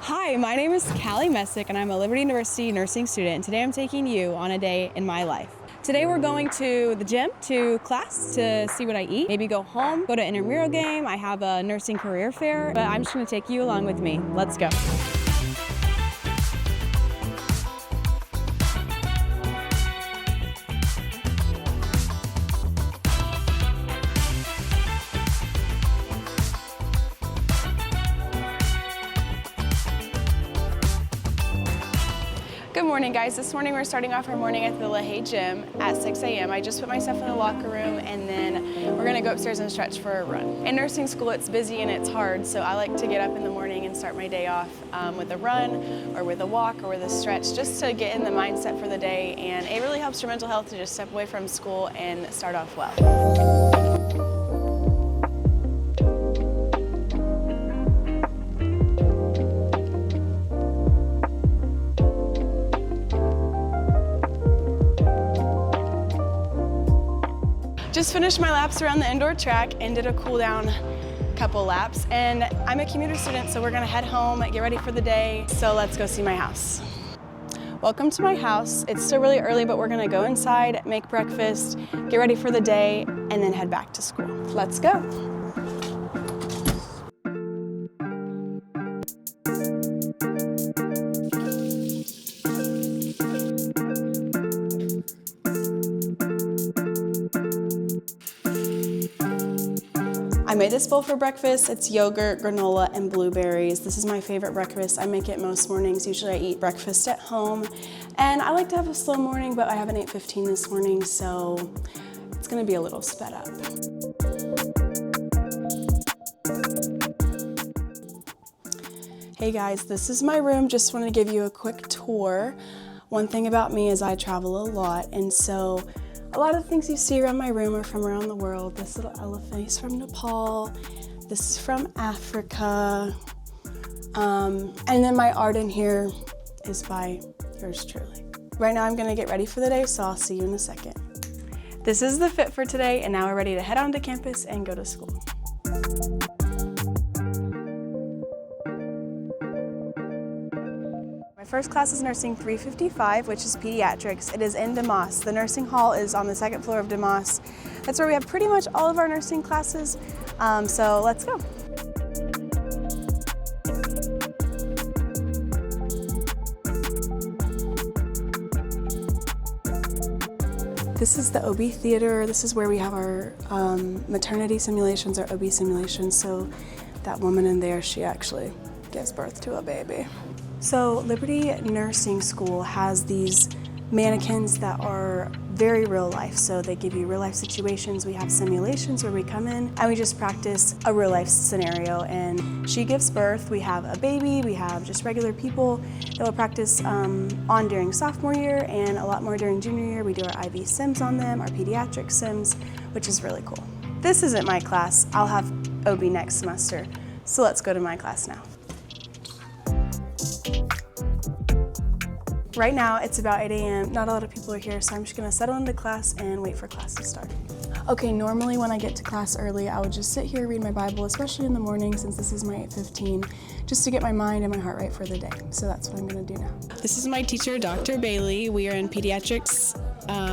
Hi, my name is Callie Messick and I'm a Liberty University nursing student, and today I'm taking you on a day in my life. Today we're going to the gym, to class, to see what I eat, maybe go home, go to an intramural game. I have a nursing career fair, but I'm just going to take you along with me. Let's go. Good morning, guys. This morning we're starting off our morning at the LaHaye gym at 6 a.m. I just put myself in the locker room and then we're gonna go upstairs and stretch for a run. In nursing school, it's busy and it's hard, so I like to get up in the morning and start my day off with a run or with a walk or with a stretch, just to get in the mindset for the day, and it really helps your mental health to just step away from school and start off well. Just finished my laps around the indoor track and did a cool down couple laps. And I'm a commuter student, so we're gonna head home, get ready for the day. So let's go see my house. Welcome to my house. It's still really early, but we're gonna go inside, make breakfast, get ready for the day, and then head back to school. Let's go. I made this bowl for breakfast. It's yogurt, granola, and blueberries. This is my favorite breakfast. I make it most mornings. Usually I eat breakfast at home. And I like to have a slow morning, but I have an 8:15 this morning, so it's gonna be a little sped up. Hey guys, this is my room. Just wanted to give you a quick tour. One thing about me is I travel a lot, and so a lot of things you see around my room are from around the world. This little elephant is from Nepal. This is from Africa. And then my art in here is by yours truly. Right now I'm gonna get ready for the day, so I'll see you in a second. This is the fit for today, and now we're ready to head on to campus and go to school. My first class is nursing 355, which is pediatrics. It is in DeMoss. The nursing hall is on the second floor of DeMoss. That's where we have pretty much all of our nursing classes. So let's go. This is the OB theater. This is where we have our maternity simulations, our OB simulations. So that woman in there, she actually gives birth to a baby. So Liberty Nursing School has these mannequins that are very real life. So they give you real life situations. We have simulations where we come in and we just practice a real life scenario. And she gives birth, we have a baby, we have just regular people that we'll practice on during sophomore year and a lot more during junior year. We do our IV sims on them, our pediatric sims, which is really cool. This isn't my class. I'll have OB next semester. So let's go to my class now. Right now, it's about 8 a.m. Not a lot of people are here, so I'm just gonna settle into class and wait for class to start. Okay, normally when I get to class early, I would just sit here, read my Bible, especially in the morning since this is my 8:15, just to get my mind and my heart right for the day. So that's what I'm gonna do now. This is my teacher, Dr. Bailey. We are in pediatrics,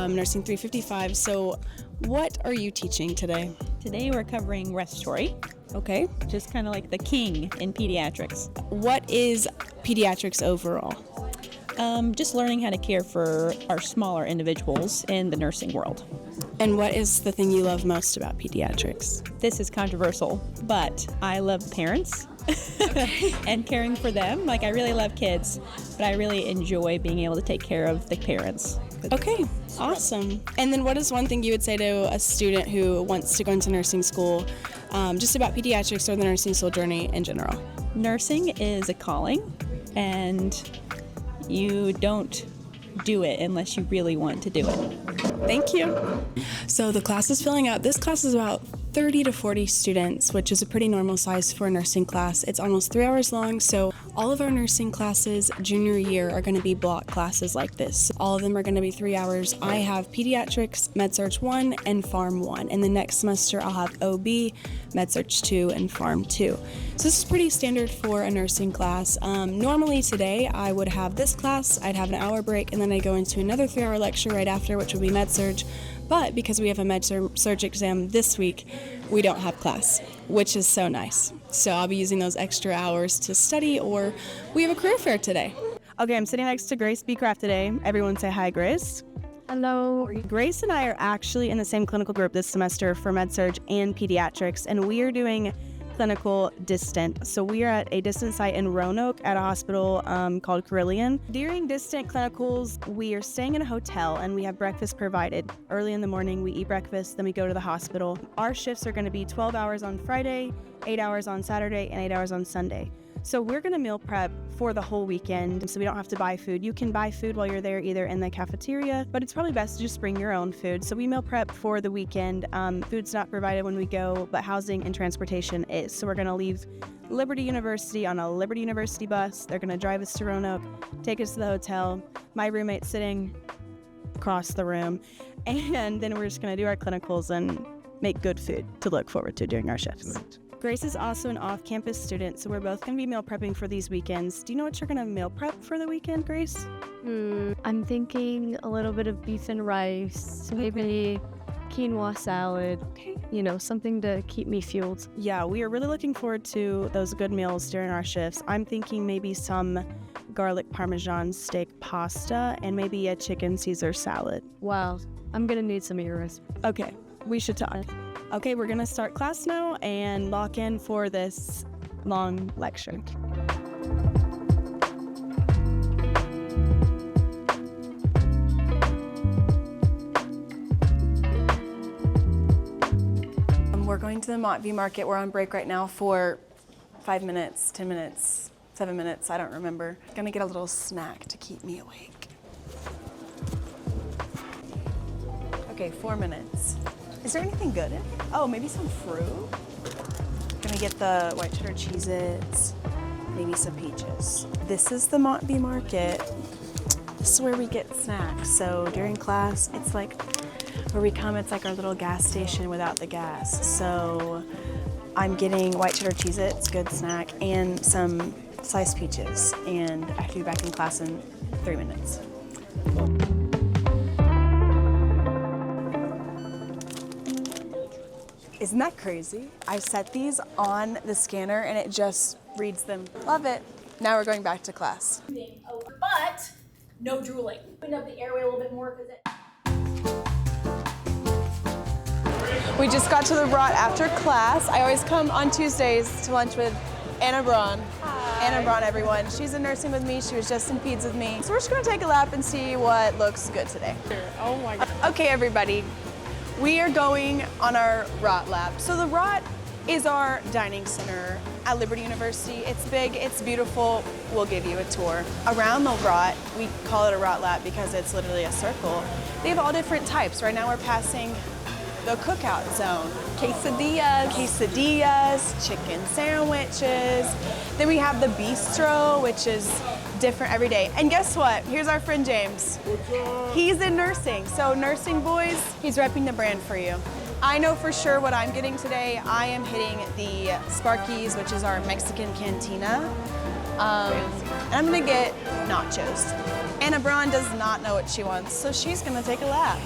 nursing 355. So what are you teaching today? Today we're covering respiratory, Okay. just kind of like the king in pediatrics. What is pediatrics overall? Just learning how to care for our smaller individuals in the nursing world. And what is the thing you love most about pediatrics? This is controversial, but I love parents and caring for them. Like, I really love kids, but I really enjoy being able to take care of the parents. Okay, awesome. And then what is one thing you would say to a student who wants to go into nursing school, just about pediatrics or the nursing school journey in general? Nursing is a calling, and you don't do it unless you really want to do it. Thank you. So the class is filling out. This class is about 30 to 40 students, which is a pretty normal size for a nursing class. It's almost 3 hours long, so all of our nursing classes junior year are going to be block classes like this. All of them are going to be 3 hours. I have Pediatrics, Med-Surg 1, and Pharm 1. And the next semester I'll have OB, Med-Surg 2, and Pharm 2. So this is pretty standard for a nursing class. Normally today I would have this class, I'd have an hour break, and then I'd go into another 3-hour lecture right after, which would be Med-Surg. But because we have a Med-Surg exam this week, we don't have class, which is so nice. So I'll be using those extra hours to study, or we have a career fair today. Okay, I'm sitting next to Grace Beecraft today. Everyone say hi, Grace. Hello. Grace and I are actually in the same clinical group this semester for Med-Surg and Pediatrics, and we are doing clinical distant. So we are at a distant site in Roanoke at a hospital called Carillion. During distant clinicals, we are staying in a hotel and we have breakfast provided. Early in the morning, we eat breakfast, then we go to the hospital. Our shifts are going to be 12 hours on Friday, 8 hours on Saturday, and 8 hours on Sunday. So we're going to meal prep for the whole weekend, so we don't have to buy food. You can buy food while you're there, either in the cafeteria, but it's probably best to just bring your own food. So we meal prep for the weekend. Food's not provided when we go, but housing and transportation is. So we're going to leave Liberty University on a Liberty University bus. They're going to drive us to Roanoke, take us to the hotel. My roommate's sitting across the room, and then we're just going to do our clinicals and make good food to look forward to during our shifts. Grace is also an off-campus student, so we're both going to be meal prepping for these weekends. Do you know what you're going to meal prep for the weekend, Grace? I'm thinking a little bit of beef and rice, maybe quinoa salad, something to keep me fueled. Yeah, we are really looking forward to those good meals during our shifts. I'm thinking maybe some garlic parmesan steak pasta and maybe a chicken Caesar salad. Wow, I'm going to need some of your recipes. Okay, we should talk. Okay, we're gonna start class now and lock in for this long lecture. We're going to the Montview Market. We're on break right now for 5 minutes, 10 minutes, 7 minutes, I don't remember. Gonna get a little snack to keep me awake. Okay, 4 minutes. Is there anything good in it? Oh, maybe some fruit? Gonna get the white cheddar Cheez-Its, maybe some peaches. This is the Montview Market. This is where we get snacks. So during class, it's like where we come, it's like our little gas station without the gas. So I'm getting white cheddar Cheez-Its, good snack, and some sliced peaches. And I have to be back in class in 3 minutes. Isn't that crazy? I set these on the scanner and it just reads them. Love it. Now we're going back to class. But no drooling. Open up the airway a little bit more because We just got to the Rot after class. I always come on Tuesdays to lunch with Anna Braun. Hi. Anna Braun, everyone. She's in nursing with me. She was just in peds with me. So we're just gonna take a lap and see what looks good today. Oh my God. Okay, everybody. We are going on our Rot lab. So the Rot is our dining center at Liberty University. It's big, it's beautiful. We'll give you a tour. Around the Rot, we call it a Rot lab because it's literally a circle. They have all different types. Right now we're passing the cookout zone. Quesadillas, chicken sandwiches. Then we have the bistro, which is different every day. And guess what? Here's our friend James. He's in nursing. So nursing boys, he's repping the brand for you. I know for sure what I'm getting today. I am hitting the Sparky's, which is our Mexican cantina. And I'm gonna get nachos. Anna Braun does not know what she wants, so she's gonna take a lap.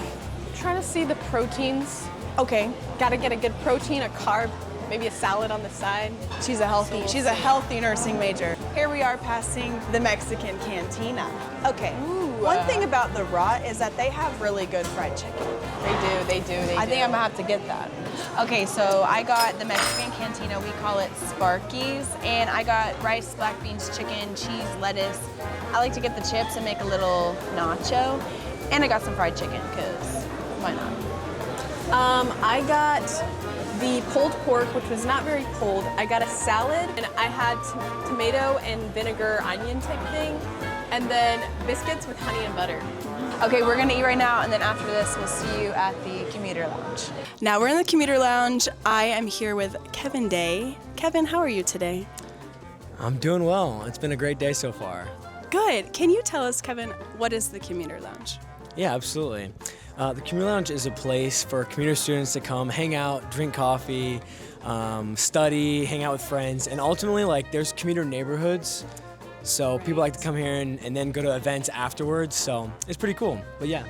Trying to see the proteins. Okay. Gotta get a good protein, a carb, maybe a salad on the side. She's a healthy nursing major. Here we are passing the Mexican cantina. Okay. One thing about the Rot is that they have really good fried chicken. They do. I think I'm gonna have to get that. Okay, so I got the Mexican cantina. We call it Sparky's, and I got rice, black beans, chicken, cheese, lettuce. I like to get the chips and make a little nacho, and I got some fried chicken because why not? I got the pulled pork, which was not very pulled. I got a salad, and I had tomato and vinegar onion type thing. and then biscuits with honey and butter. Okay, we're gonna eat right now, and then after this, we'll see you at the Commuter Lounge. Now we're in the Commuter Lounge. I am here with Kevin Day. Kevin, how are you today? I'm doing well. It's been a great day so far. Good. Can you tell us, Kevin, what is the Commuter Lounge? Yeah, absolutely. The Commuter Lounge is a place for commuter students to come hang out, drink coffee, study, hang out with friends, and ultimately, like, there's commuter neighborhoods. So people like to come here and then go to events afterwards. So it's pretty cool. But yeah.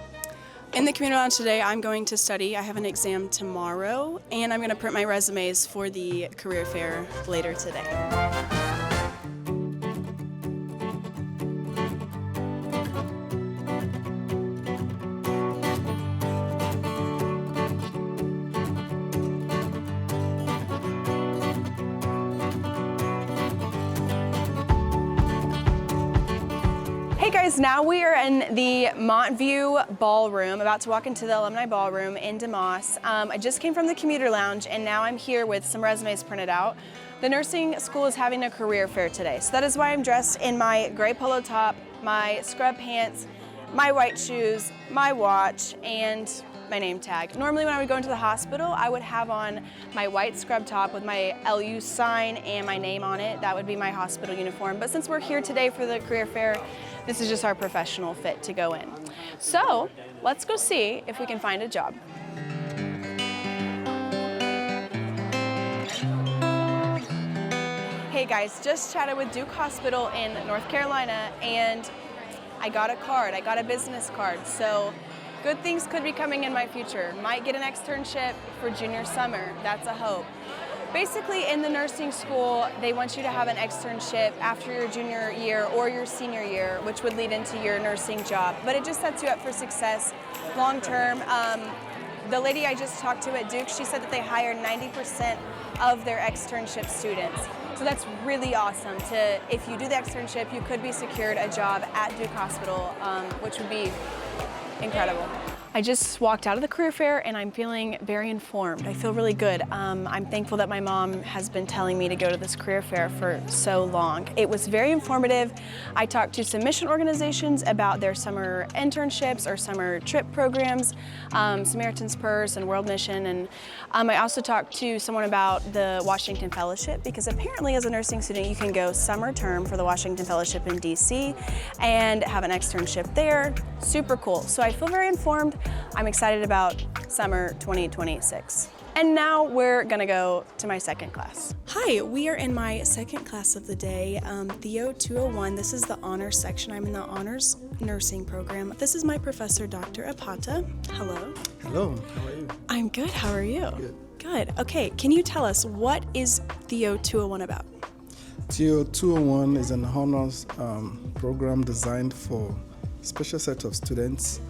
In the Commuter Lounge today, I'm going to study. I have an exam tomorrow, and I'm going to print my resumes for the career fair later today. Hey guys, now we are in the Montview Ballroom, about to walk into the Alumni Ballroom in DeMoss. I just came from the Commuter Lounge and now I'm here with some resumes printed out. The nursing school is having a career fair today, so that is why I'm dressed in my gray polo top, my scrub pants, my white shoes, my watch, and my name tag. Normally when I would go into the hospital, I would have on my white scrub top with my LU sign and my name on it. That would be my hospital uniform. But since we're here today for the career fair, this is just our professional fit to go in. So let's go see if we can find a job. Hey guys, just chatted with Duke Hospital in North Carolina and I got a card, I got a business card. So good things could be coming in my future. Might get an externship for junior summer, that's a hope. Basically in the nursing school, they want you to have an externship after your junior year or your senior year, which would lead into your nursing job. But it just sets you up for success long term. The lady I just talked to at Duke, she said that they hire 90% of their externship students. So that's really awesome. If you do the externship, you could be secured a job at Duke Hospital, which would be incredible. I just walked out of the career fair and I'm feeling very informed. I feel really good. I'm thankful that my mom has been telling me to go to this career fair for so long. It was very informative. I talked to some mission organizations about their summer internships or summer trip programs, Samaritan's Purse and World Mission, and I also talked to someone about the Washington Fellowship, because apparently as a nursing student you can go summer term for the Washington Fellowship in DC and have an externship there. Super cool. So I feel very informed. I'm excited about summer 2026. And now we're gonna go to my second class. Hi, we are in my second class of the day, THEO 201. This is the honors section. I'm in the honors nursing program. This is my professor, Dr. Apata. Hello. Hello, how are you? I'm good, how are you? Good. Good, okay, can you tell us what is THEO 201 about? THEO 201 is an honors program designed for a special set of students.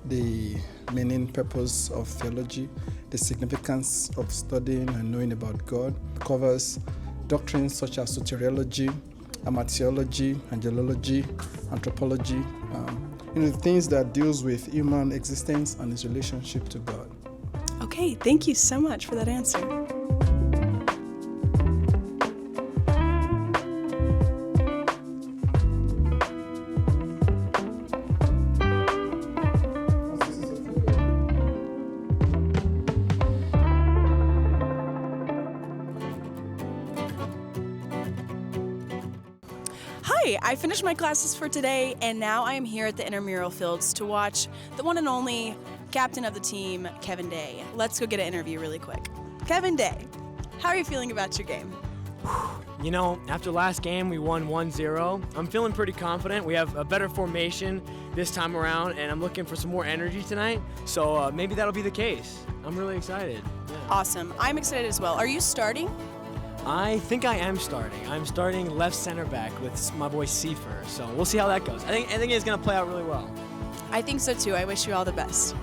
The meaning, purpose of theology, the significance of studying and knowing about God, covers doctrines such as soteriology, amartiology, angelology, anthropology, things that deals with human existence and its relationship to God. Okay, thank you so much for that answer. Hi, I finished my classes for today and now I am here at the intramural fields to watch the one and only captain of the team, Kevin Day. Let's go get an interview really quick. Kevin Day, how are you feeling about your game? You know, after last game we won 1-0. I'm feeling pretty confident. We have a better formation this time around and I'm looking for some more energy tonight. So maybe that'll be the case. I'm really excited. Yeah. Awesome. I'm excited as well. Are you starting? I think I am starting. I'm starting left center back with my boy Seifer, so we'll see how that goes. I think it's going to play out really well. I think so too. I wish you all the best.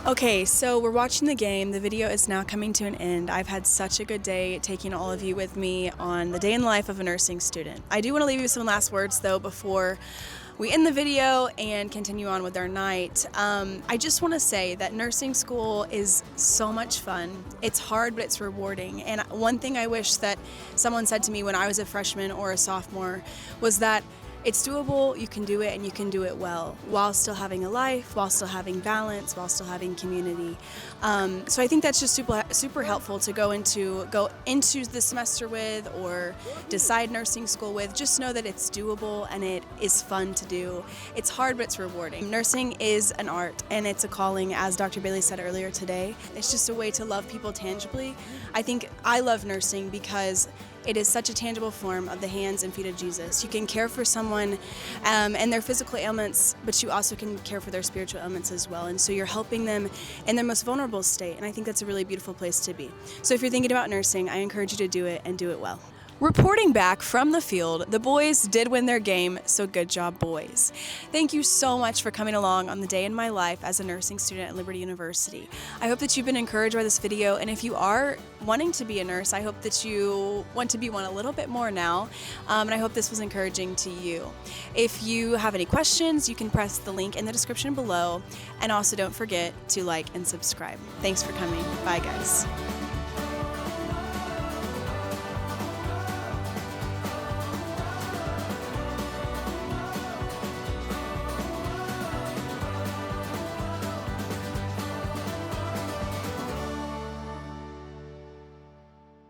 Okay, so we're watching the game. The video is now coming to an end. I've had such a good day taking all of you with me on the day in the life of a nursing student. I do want to leave you with some last words though before we end the video and continue on with our night, I just want to say that nursing school is so much fun. It's hard, but it's rewarding. And one thing I wish that someone said to me when I was a freshman or a sophomore was that it's doable, you can do it, and you can do it well, while still having a life, while still having balance, while still having community. So I think that's just super helpful to go into the semester with, or decide nursing school with. Just know that it's doable and it is fun to do. It's hard, but it's rewarding. Nursing is an art and it's a calling, as Dr. Bailey said earlier today. It's just a way to love people tangibly. I think I love nursing because it is such a tangible form of the hands and feet of Jesus. You can care for someone and their physical ailments, but you also can care for their spiritual ailments as well. And so you're helping them in their most vulnerable state. And I think that's a really beautiful place to be. So if you're thinking about nursing, I encourage you to do it and do it well. Reporting back from the field, the boys did win their game, so good job, boys. Thank you so much for coming along on the day in my life as a nursing student at Liberty University. I hope that you've been encouraged by this video, and if you are wanting to be a nurse, I hope that you want to be one a little bit more now, and I hope this was encouraging to you. If you have any questions, you can press the link in the description below, and also don't forget to like and subscribe. Thanks for coming. Bye, guys.